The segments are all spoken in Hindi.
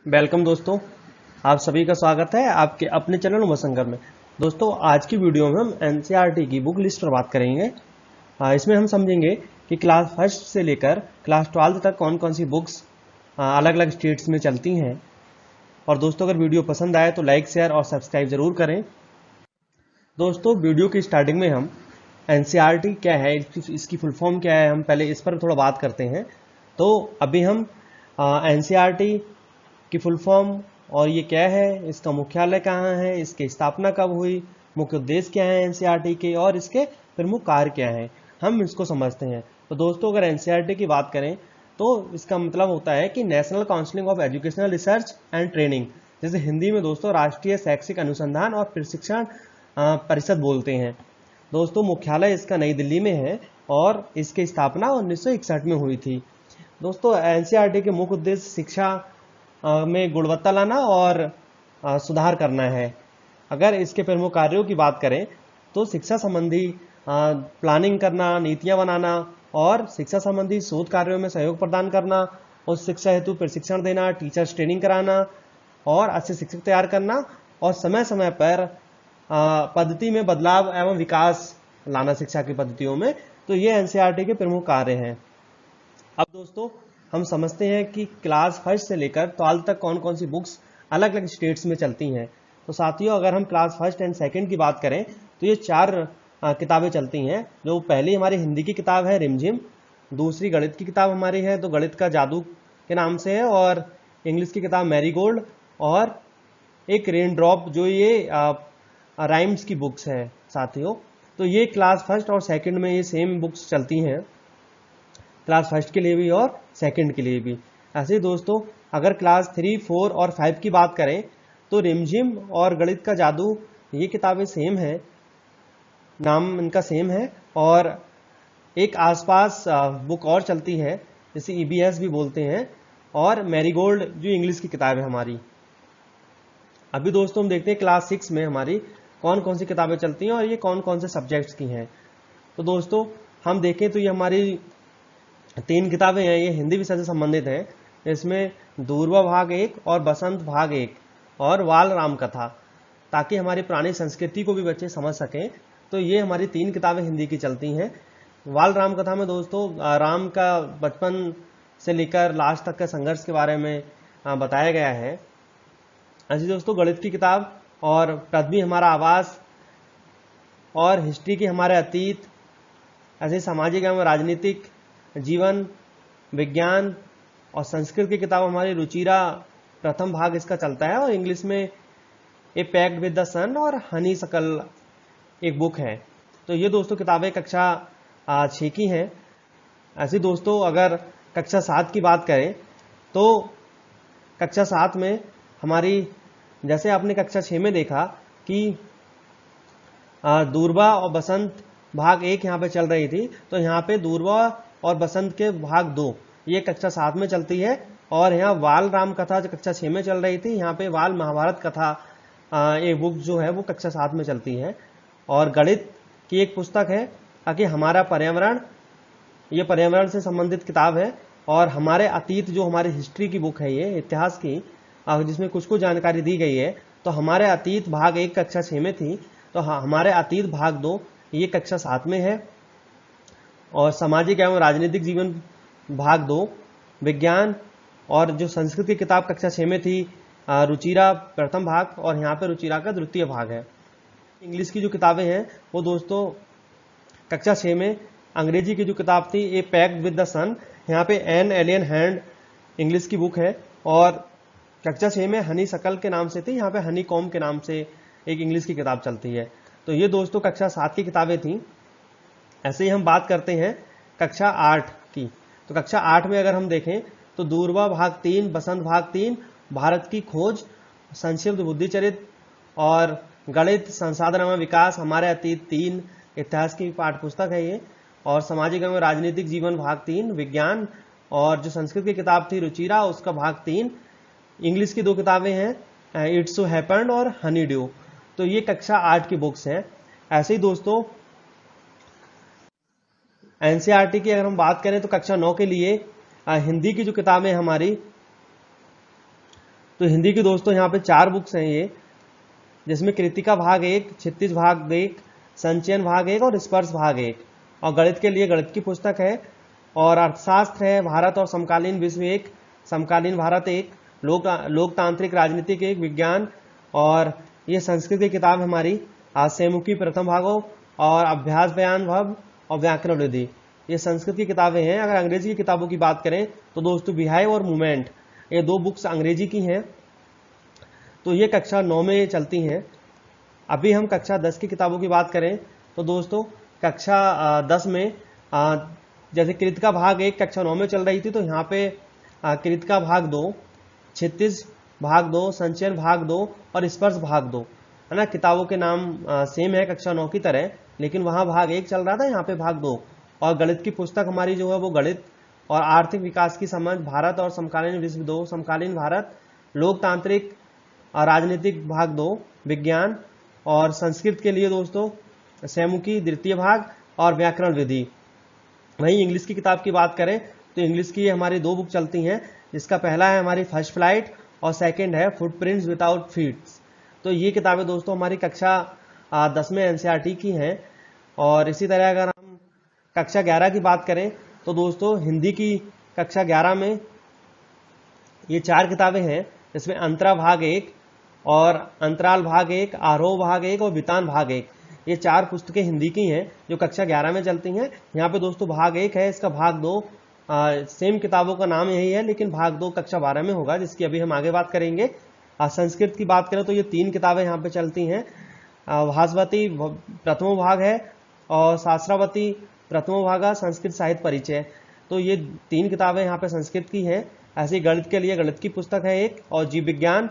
वेलकम दोस्तों, आप सभी का स्वागत है आपके अपने चैनल उमाशंकर में। दोस्तों, आज की वीडियो में हम एनसीईआरटी की बुक लिस्ट पर बात करेंगे। इसमें हम समझेंगे कि क्लास फर्स्ट से लेकर क्लास 12 तक कौन कौन सी बुक्स अलग अलग स्टेट्स में चलती हैं। और दोस्तों, अगर वीडियो पसंद आए तो लाइक, शेयर और सब्सक्राइब जरूर करें। दोस्तों, वीडियो की स्टार्टिंग में हम एनसीईआरटी क्या है, इसकी फुल फॉर्म क्या है, हम पहले इस पर थोड़ा बात करते हैं। तो अभी हम एनसीईआरटी की फुल फॉर्म और ये क्या है, इसका मुख्यालय कहाँ है, इसकी स्थापना कब हुई, मुख्य उद्देश्य क्या है एनसीईआरटी के और इसके प्रमुख कार्य क्या है, हम इसको समझते हैं। तो दोस्तों, अगर एनसीईआरटी की बात करें तो इसका मतलब होता है कि national council of educational research and training, जैसे हिंदी में दोस्तों राष्ट्रीय शैक्षिक अनुसंधान और प्रशिक्षण परिषद बोलते हैं। दोस्तों, मुख्यालय इसका नई दिल्ली में है और इसकी स्थापना 1961 में हुई थी। दोस्तों, एनसीईआरटी के मुख्य उद्देश्य शिक्षा में गुणवत्ता लाना और सुधार करना है। अगर इसके प्रमुख कार्यों की बात करें तो शिक्षा संबंधी प्लानिंग करना, नीतियां बनाना और शिक्षा संबंधी शोध कार्यों में सहयोग प्रदान करना, उस शिक्षा हेतु प्रशिक्षण देना, टीचर्स ट्रेनिंग कराना और अच्छे शिक्षक तैयार करना और समय समय पर पद्धति में बदलाव एवं विकास लाना शिक्षा की पद्धतियों में। तो ये एनसीईआरटी के प्रमुख कार्य हैं। अब दोस्तों, हम समझते हैं कि क्लास फर्स्ट से लेकर 12 तक कौन कौन सी बुक्स अलग अलग स्टेट्स में चलती हैं। तो साथियों, अगर हम क्लास फर्स्ट एंड सेकंड की बात करें तो ये 4 किताबें चलती हैं। जो पहली हमारी हिंदी की किताब है रिमझिम, दूसरी गणित की किताब हमारी है तो गणित का जादू के नाम से है, और इंग्लिश की किताब मैरीगोल्ड, और एक रेन ड्रॉप जो ये राइम्स की बुक्स है साथियों। तो ये क्लास फर्स्ट और सेकंड में ये सेम बुक्स चलती हैं, क्लास फर्स्ट के लिए भी और सेकंड के लिए भी। ऐसे ही दोस्तों, अगर क्लास 3, 4 और 5 की बात करें तो रिमझिम और गणित का जादू ये किताबें सेम है, नाम इनका सेम है। और एक आसपास बुक और चलती है जिसे ईबीएस भी बोलते हैं, और मैरीगोल्ड जो इंग्लिश की किताब है हमारी। अभी दोस्तों, हम देखते हैं क्लास 6 में हमारी कौन कौन सी किताबें चलती हैं और ये कौन कौन से सब्जेक्ट्स की हैं। तो दोस्तों, हम देखें तो ये हमारी 3 किताबें हैं, ये हिंदी विषय से संबंधित हैं। इसमें दूरवा भाग 1 और बसंत भाग 1 और वाल राम कथा, ताकि हमारी पुरानी संस्कृति को भी बच्चे समझ सकें। तो ये हमारी 3 किताबें हिंदी की चलती हैं। वाल राम कथा में दोस्तों राम का बचपन से लेकर लास्ट तक के संघर्ष के बारे में बताया गया है। ऐसी दोस्तों, गणित की किताब और पृथ्वी हमारा आवास और हिस्ट्री की हमारे अतीत, ऐसे सामाजिक एवं राजनीतिक, जीवन, विज्ञान और संस्कृत की किताब हमारी रुचिरा प्रथम भाग इसका चलता है, और इंग्लिश में ए पैक्ड विद द सन और हनी सकल एक बुक है। तो ये दोस्तों किताबें कक्षा 6 की हैं। ऐसे दोस्तों, अगर कक्षा 7 की बात करें तो कक्षा 7 में हमारी, जैसे आपने कक्षा 6 में देखा कि दूरबा और बसंत भाग 1 यहाँ पे चल रही थी, तो यहाँ पे दूरबा और बसंत के भाग 2 ये कक्षा 7 में चलती है। और यहाँ वाल राम कथा जो कक्षा 6 में चल रही थी, यहाँ पे वाल महाभारत कथा एक बुक जो है वो कक्षा 7 में चलती है। और गणित की एक पुस्तक है ताकि हमारा पर्यावरण, ये पर्यावरण से संबंधित किताब है। और हमारे अतीत जो हमारी हिस्ट्री की बुक है, ये इतिहास की, जिसमें कुछ कुछ जानकारी दी गई है। तो हमारे अतीत भाग 1 कक्षा 6 में थी, तो हमारे अतीत भाग 2 ये कक्षा 7 में है। और सामाजिक एवं राजनीतिक जीवन भाग 2, विज्ञान और जो संस्कृत की किताब कक्षा 6 में थी रुचिरा प्रथम भाग, और यहाँ पे रुचिरा का द्वितीय भाग है। इंग्लिश की जो किताबें हैं वो दोस्तों कक्षा 6 में अंग्रेजी की जो किताब थी ए पैक्ड विद द सन, यहाँ पे एन एलियन हैंड इंग्लिश की बुक है। और कक्षा 6 में हनी सकल के नाम से थी, यहाँ पे हनी कॉम के नाम से एक इंग्लिश की किताब चलती है। तो ये दोस्तों कक्षा 7 की किताबें थी। ऐसे ही हम बात करते हैं कक्षा 8 की। तो कक्षा 8 में अगर हम देखें तो दूरबा भाग 3, बसंत भाग 3, भारत की खोज, संक्षिप्त बुद्धिचरित और गणित, संसाधन एवं विकास, हमारे अतीत 3 इतिहास की पाठ्य पुस्तक है ये। और सामाजिक एवं राजनीतिक जीवन भाग 3, विज्ञान, और जो संस्कृत की किताब थी रुचिरा उसका भाग 3। इंग्लिश की 2 किताबें हैं इट्स सो हैपेंड और हनी ड्यू। तो ये कक्षा 8 की बुक्स हैं। ऐसे ही दोस्तों एनसीईआरटी की अगर हम बात करें तो कक्षा 9 के लिए हिंदी की जो किताबें हमारी, तो हिंदी की दोस्तों यहाँ पे 4 बुक्स हैं ये, जिसमें कृतिका भाग 1, क्षितिज भाग 1, संचयन भाग 1 और स्पर्श भाग 1। और गणित के लिए गणित की पुस्तक है, और अर्थशास्त्र है भारत और समकालीन विश्व 1, समकालीन भारत 1, लोकतांत्रिक राजनीतिक 1, विज्ञान, और ये संस्कृत की किताब है हमारी सेमुखी प्रथम भागों, और अभ्यास बयान भव और व्याकरण विधि, ये संस्कृत की किताबें हैं। अगर अंग्रेजी की किताबों की बात करें तो दोस्तों बिहाइव और मूवमेंट, ये 2 बुक्स अंग्रेजी की हैं, तो ये कक्षा 9 में चलती हैं। अभी हम कक्षा 10 की किताबों की बात करें तो दोस्तों कक्षा 10 में जैसे कृतिका भाग 1 कक्षा 9 में चल रही थी, तो यहाँ पे कृतिका भाग 2, क्षितिज भाग 2, संचयन भाग 2 और स्पर्श भाग 2, है ना। किताबों के नाम सेम है कक्षा 9 की तरह, लेकिन वहाँ भाग 1 चल रहा था, यहाँ पे भाग 2। और गणित की पुस्तक हमारी जो है वो गणित और आर्थिक विकास की समझ, भारत और समकालीन विश्व 2, समकालीन भारत, लोकतांत्रिक राजनीतिक भाग 2, विज्ञान, और संस्कृत के लिए दोस्तों सैमुखी द्वितीय भाग और व्याकरण विधि। वहीं इंग्लिश की किताब की बात करें तो इंग्लिश की हमारी 2 बुक चलती हैं, जिसका पहला है हमारी फर्स्ट फ्लाइट और सेकंड है फुटप्रिंट्स विदाउट फीट्स। तो ये किताबें दोस्तों हमारी कक्षा 10 में एनसीईआरटी की हैं। और इसी तरह अगर हम कक्षा 11 की बात करें तो दोस्तों हिंदी की कक्षा 11 में ये 4 किताबें हैं, जिसमें अंतरा भाग 1 और अंतराल भाग 1, आरोह भाग 1 और वितान भाग 1, ये 4 पुस्तकें हिंदी की हैं जो कक्षा 11 में चलती हैं। यहाँ पे दोस्तों भाग 1 है, इसका भाग 2 सेम किताबों का नाम यही है, लेकिन भाग 2 कक्षा 12 में होगा, जिसकी अभी हम आगे बात करेंगे। संस्कृत की बात करें तो ये 3 किताबें यहाँ पे चलती हैं। भास्वती प्रथमो भाग है और शास्त्रावती प्रथमो भागा संस्कृत साहित्य परिचय, तो ये 3 किताबें यहाँ पे संस्कृत की हैं। ऐसे ही गणित के लिए गणित की पुस्तक है एक, और जीव विज्ञान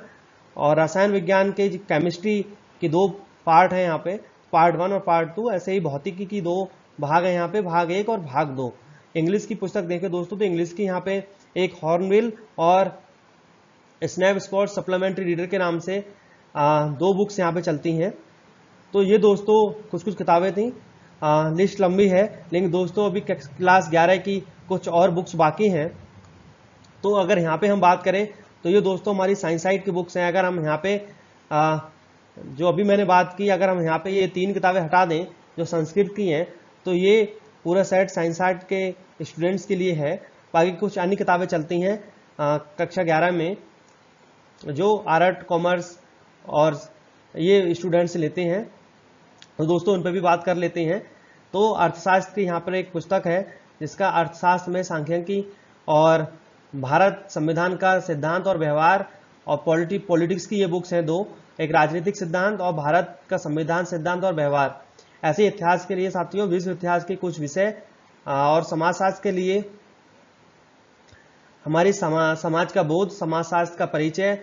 और रसायन विज्ञान के केमिस्ट्री की 2 पार्ट है यहाँ पे, पार्ट 1 और पार्ट 2। ऐसे ही भौतिकी की 2 भाग है यहाँ पे, भाग 1 और भाग 2। इंग्लिश की पुस्तक देखें दोस्तों तो इंग्लिश की यहाँ पे एक हॉर्नबिल और स्नैप स्पॉट सप्लीमेंट्री रीडर के नाम से 2 बुक्स यहाँ पे चलती हैं। तो ये दोस्तों कुछ किताबें थी, लिस्ट लंबी है, लेकिन दोस्तों अभी क्लास 11 की कुछ और बुक्स बाकी हैं। तो अगर यहाँ पे हम बात करें तो ये दोस्तों हमारी साइंस साइट की बुक्स हैं। अगर हम यहाँ पे जो अभी मैंने बात की, अगर हम यहाँ पे ये 3 किताबें हटा दें जो संस्कृत की हैं, तो ये पूरा सेट साइंस साइट के स्टूडेंट्स के लिए है। बाकी कुछ अन्य किताबें चलती हैं कक्षा 11 में जो आर्ट कॉमर्स और ये स्टूडेंट्स लेते हैं, तो दोस्तों उन पर भी बात कर लेते हैं। तो अर्थशास्त्र की यहाँ पर एक पुस्तक है जिसका अर्थशास्त्र में सांख्यिकी और भारत संविधान का सिद्धांत और व्यवहार और पॉलिटिक्स की ये बुक्स हैं 2, एक राजनीतिक सिद्धांत और भारत का संविधान सिद्धांत और व्यवहार। ऐसे इतिहास के लिए साथियों विश्व इतिहास के कुछ विषय और समाजशास्त्र के लिए हमारी समाज का बोध, समाजशास्त्र का परिचय,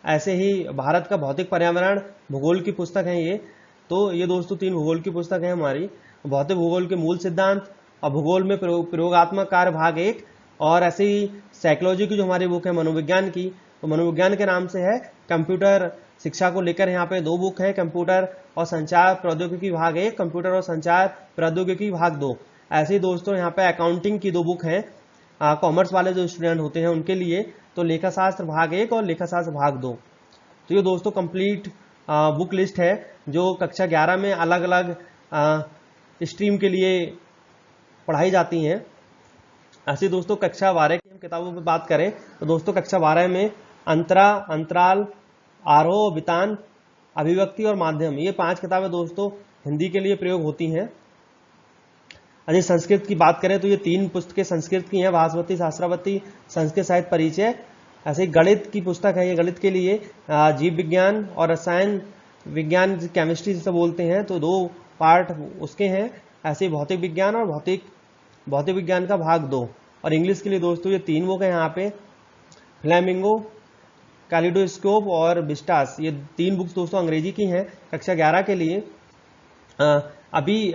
ऐसे ही भारत का भौतिक पर्यावरण, भूगोल की पुस्तक है ये। तो ये दोस्तों 3 भूगोल की पुस्तक है हमारी, भौतिक भूगोल के मूल सिद्धांत और भूगोल में प्रयोगात्मक कार्य भाग 1, और ऐसे ही साइकोलॉजी की जो हमारी बुक है मनोविज्ञान की, तो मनोविज्ञान के नाम से है। कंप्यूटर शिक्षा को लेकर यहाँ पे 2 बुक है, कंप्यूटर और संचार प्रौद्योगिकी भाग 1, कंप्यूटर और संचार प्रौद्योगिकी भाग 2। ऐसे ही दोस्तों यहाँ पे अकाउंटिंग की 2 बुक है, कॉमर्स वाले जो स्टूडेंट होते हैं उनके लिए, तो लेखाशास्त्र भाग 1 और लेखाशास्त्र भाग 2। तो ये दोस्तों कंप्लीट बुक लिस्ट है जो कक्षा 11 में अलग अलग स्ट्रीम के लिए पढ़ाई जाती हैं। ऐसे दोस्तों कक्षा 12 की हम किताबों पर बात करें तो दोस्तों कक्षा 12 में अंतरा, अंतराल, आरोह, वितान, अभिव्यक्ति और माध्यम, ये 5 किताबें दोस्तों हिंदी के लिए प्रयोग होती हैं। यदि संस्कृत की बात करें तो ये 3 पुस्तकें संस्कृत की हैं, भास्वती, शास्त्रावती, संस्कृत साहित्य परिचय। ऐसे गणित की पुस्तक है, ये गणित के लिए जीव विज्ञान और रसायन विज्ञान केमिस्ट्री जिसे बोलते हैं, तो 2 पार्ट उसके हैं। ऐसे भौतिक विज्ञान और भौतिक विज्ञान का भाग 2। और इंग्लिश के लिए दोस्तों ये 3 बुक है यहाँ पे, फ्लैमिंगो, कैलिडोस्कोप और विस्टास, ये 3 बुक्स दोस्तों अंग्रेजी की हैं कक्षा 11 के लिए। अभी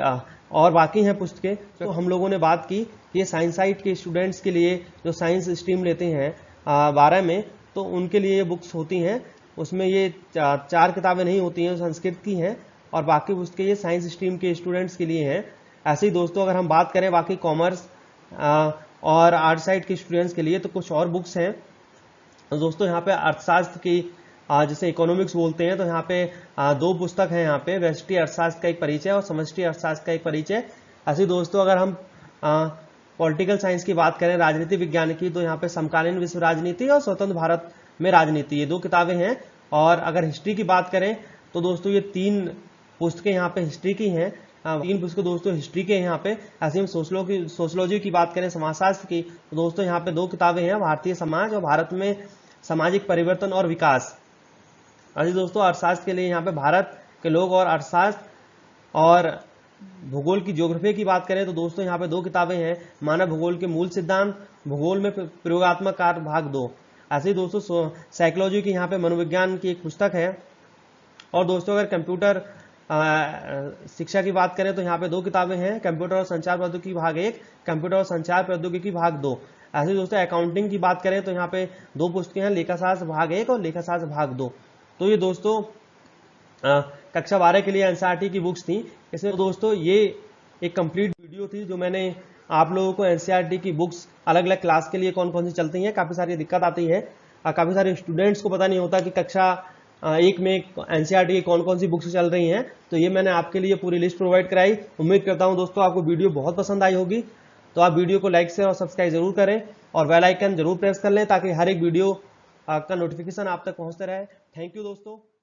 और बाकी हैं पुस्तकें। तो हम लोगों ने बात की कि ये साइंस साइट के स्टूडेंट्स के लिए जो साइंस स्ट्रीम लेते हैं 12 में, तो उनके लिए ये बुक्स होती हैं। उसमें ये 4 किताबें नहीं होती हैं, संस्कृत की हैं, और बाकी पुस्तकें ये साइंस स्ट्रीम के स्टूडेंट्स के लिए हैं। ऐसे ही दोस्तों अगर हम बात करें बाकी कॉमर्स और आर्ट साइड के स्टूडेंट्स के लिए, तो कुछ और बुक्स हैं तो दोस्तों यहाँ पे अर्थशास्त्र की जैसे इकोनॉमिक्स बोलते हैं, तो यहाँ पे दो पुस्तक है, यहाँ पे व्यष्टि अर्थशास्त्र का एक परिचय और समष्टि अर्थशास्त्र का एक परिचय। ऐसे दोस्तों अगर हम पॉलिटिकल साइंस की बात करें, राजनीति विज्ञान की, तो यहाँ पे समकालीन विश्व राजनीति और स्वतंत्र भारत में राजनीति, ये दो किताबें हैं। और अगर हिस्ट्री की बात करें तो दोस्तों ये 3 पुस्तकें यहाँ पे हिस्ट्री की हैं, 3 पुस्तकें दोस्तों हिस्ट्री के यहाँ पे। ऐसे हम सोशलॉजी की बात करें, समाजशास्त्र की, तो दोस्तों यहाँ पे 2 किताबें हैं, भारतीय समाज और भारत में सामाजिक परिवर्तन और विकास। अजी दोस्तों अर्थशास्त्र के लिए यहाँ पे भारत के लोग और अर्थशास्त्र और भूगोल की ज्योग्राफी की बात करें तो दोस्तों यहाँ पे 2 किताबें हैं, मानव भूगोल के मूल सिद्धांत, भूगोल में प्रयोगात्मक कार्य भाग 2। ऐसे ही दोस्तों साइकोलॉजी की यहाँ पे मनोविज्ञान की एक पुस्तक है। और दोस्तों अगर कंप्यूटर शिक्षा की बात करें तो यहाँ पे 2 किताबें हैं, कंप्यूटर और संचार प्रौद्योगिकी भाग 1, कंप्यूटर और संचार प्रौद्योगिकी भाग 2। ऐसे दोस्तों अकाउंटिंग की बात करें तो यहाँ पे 2 पुस्तकें हैं, लेखाशास्त्र भाग 1 और लेखाशास्त्र भाग 2। तो ये दोस्तों कक्षा 12 के लिए एनसीईआरटी की बुक्स थी। इसमें दोस्तों ये एक कंप्लीट वीडियो थी जो मैंने आप लोगों को एनसीईआरटी की बुक्स अलग अलग क्लास के लिए कौन कौन सी चलती हैं, काफ़ी सारी दिक्कत आती है, काफ़ी सारे स्टूडेंट्स को पता नहीं होता कि कक्षा 1 में एनसीईआरटी की कौन कौन सी बुक्स चल रही हैं। तो ये मैंने आपके लिए पूरी लिस्ट प्रोवाइड कराई। उम्मीद करता हूँ दोस्तों आपको वीडियो बहुत पसंद आई होगी। तो आप वीडियो को लाइक शेयर और सब्सक्राइब जरूर करें और बेल आइकन जरूर प्रेस कर लें ताकि हर एक वीडियो का नोटिफिकेशन आप तक पहुँचते रहे। थैंक यू दोस्तों।